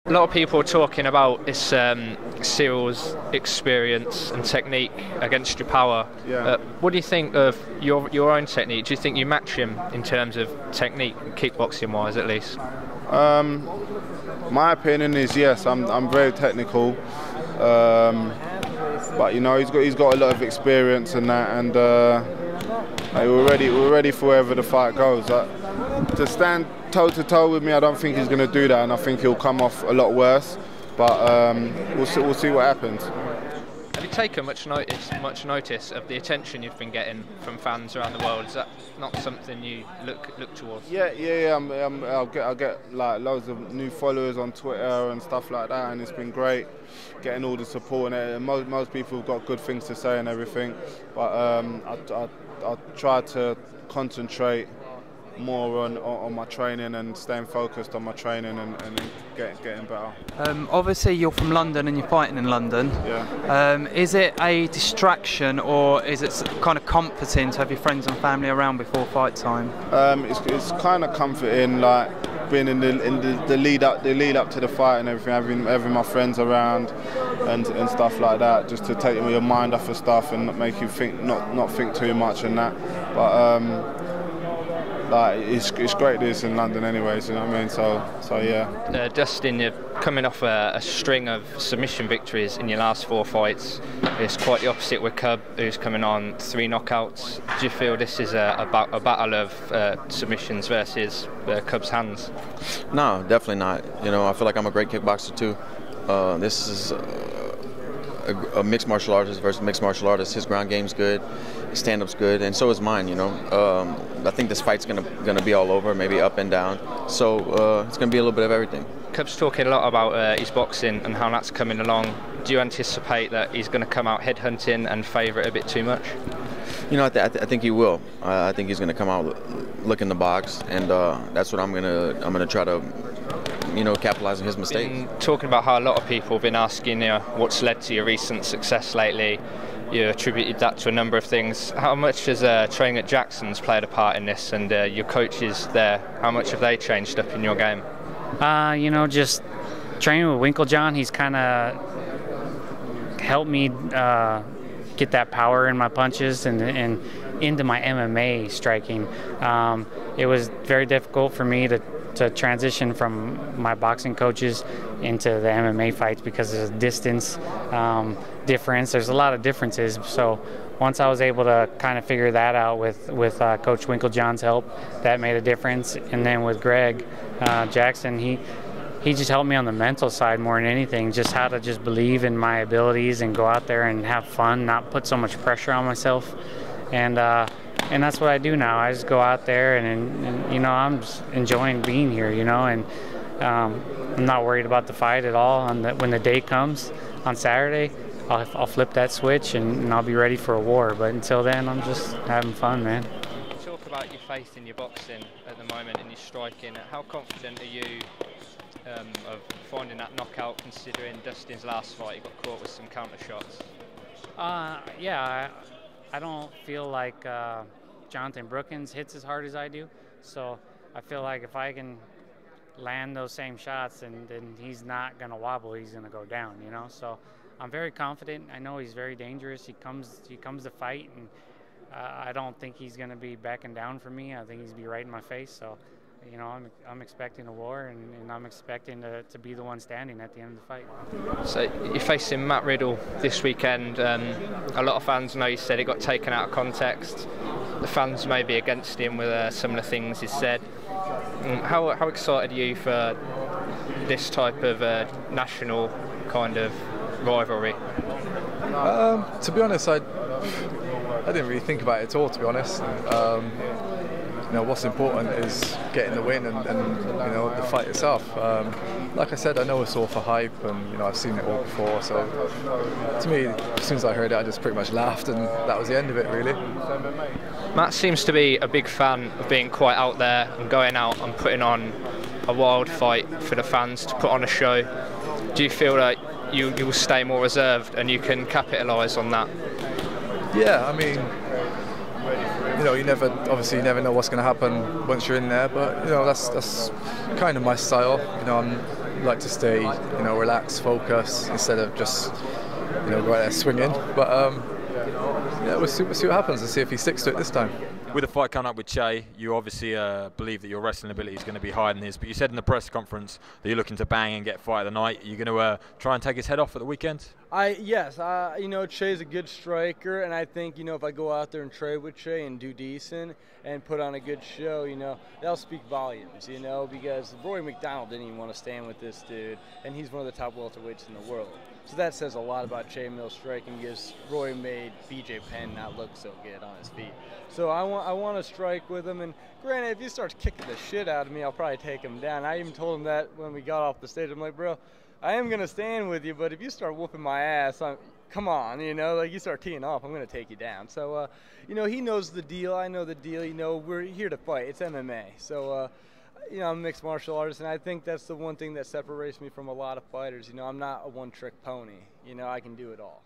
A lot of people are talking about this Cyril's experience and technique against your power. Yeah. What do you think of your own technique? Do you think you match him in terms of technique, kickboxing wise at least? My opinion is yes. I'm very technical, but you know he's got a lot of experience in that, and we're ready for wherever the fight goes. To stand toe to toe with me, I don't think he's going to do that, and I think he'll come off a lot worse. But we'll see what happens. Have you taken much notice of the attention you've been getting from fans around the world? Is that not something you look towards? Yeah. I'll get like loads of new followers on Twitter and stuff like that, and it's been great getting all the support. And most people have got good things to say and everything, but I try to concentrate more on my training and staying focused on my training and getting better. Obviously you're from London and you're fighting in London. Yeah. Is it a distraction or is it kind of comforting to have your friends and family around before fight time? It's kind of comforting, like being in the lead up to the fight and everything, having my friends around and stuff like that, just to take your mind off of stuff and make you think, not think too much and that. But like it's great this in London anyways, you know what I mean? So yeah. Dustin, you're coming off a string of submission victories in your last 4 fights. It's quite the opposite with Cub, who's coming on 3 knockouts. Do you feel this is a battle of submissions versus Cub's hands? No, definitely not. You know, I feel like I'm a great kickboxer too. This is a mixed martial artist versus mixed martial artist. His ground game's good, his stand-up's good, and so is mine, you know. I think this fight's gonna be all over, maybe up and down. So it's gonna be a little bit of everything. Cub's talking a lot about his boxing and how that's coming along. Do you anticipate that he's going to come out headhunting and favour it a bit too much? You know, I think he will. I think he's gonna come out looking the box, and that's what I'm gonna try to, you know, capitalize on his mistakes. Talking about how a lot of people have been asking you what's led to your recent success lately. You attributed that to a number of things. How much has training at Jackson's played a part in this, and your coaches there, how much have they changed up in your game? You know, just training with Winklejohn, he's kind of helped me get that power in my punches and into my MMA striking. It was very difficult for me to transition from my boxing coaches into the MMA fights because there's a distance difference. There's a lot of differences. So once I was able to kind of figure that out with Coach Winklejohn's help, that made a difference. And then with Greg Jackson, he just helped me on the mental side more than anything, just how to just believe in my abilities and go out there and have fun, not put so much pressure on myself. And that's what I do now. I just go out there and you know, I'm just enjoying being here, you know, and I'm not worried about the fight at all. And when the day comes on Saturday, I'll flip that switch and I'll be ready for a war. But until then, I'm just having fun, man. Talk about your faith in your boxing at the moment and your striking. How confident are you of finding that knockout, considering Dustin's last fight he got caught with some counter shots? Yeah, I don't feel like Jonathan Brookins hits as hard as I do, so I feel like if I can land those same shots, then he's not going to wobble, he's going to go down, you know. So I'm very confident. I know he's very dangerous. He comes to fight, and I don't think he's going to be backing down for me. I think he's going to be right in my face. So, you know, I'm expecting a war, and I'm expecting to be the one standing at the end of the fight. So you're facing Matt Riddle this weekend. A lot of fans know you said it got taken out of context. The fans may be against him with some of the things he said. How excited are you for this type of national kind of rivalry? To be honest, I didn't really think about it at all, to be honest. You know, what's important is getting the win and you know, the fight itself. Like I said, I know it's all for hype, and you know, I've seen it all before. So to me, as soon as I heard it, I just pretty much laughed, and that was the end of it, really. Matt seems to be a big fan of being quite out there and going out and putting on a wild fight for the fans to put on a show. Do you feel that you will stay more reserved and you can capitalise on that? Yeah, I mean, you know, you never know what's going to happen once you're in there, but you know, that's kind of my style. You know, like to stay, you know, relaxed, focus, instead of just, you know, go out there swinging. But yeah, we'll see what happens and see if he sticks to it this time. With the fight coming up with Che, you obviously believe that your wrestling ability is going to be higher than his, but you said in the press conference that you're looking to bang and get fight of the night. Are you going to try and take his head off at the weekend? Yes, you know, Che's a good striker, and I think, you know, if I go out there and trade with Che and do decent and put on a good show, you know, that'll speak volumes, you know, because Roy McDonald didn't even want to stand with this dude, and he's one of the top welterweights in the world. So that says a lot about Che Mill's striking, because Roy made BJ Penn not look so good on his feet. So I want to strike with him, and granted, if he starts kicking the shit out of me, I'll probably take him down. I even told him that when we got off the stage. I'm like, bro, I am going to stand with you, but if you start whooping my ass, come on, you know, like you start teeing off, I'm going to take you down. So, you know, he knows the deal. I know the deal. You know, we're here to fight. It's MMA. So, you know, I'm a mixed martial artist, and I think that's the one thing that separates me from a lot of fighters. You know, I'm not a one-trick pony. You know, I can do it all.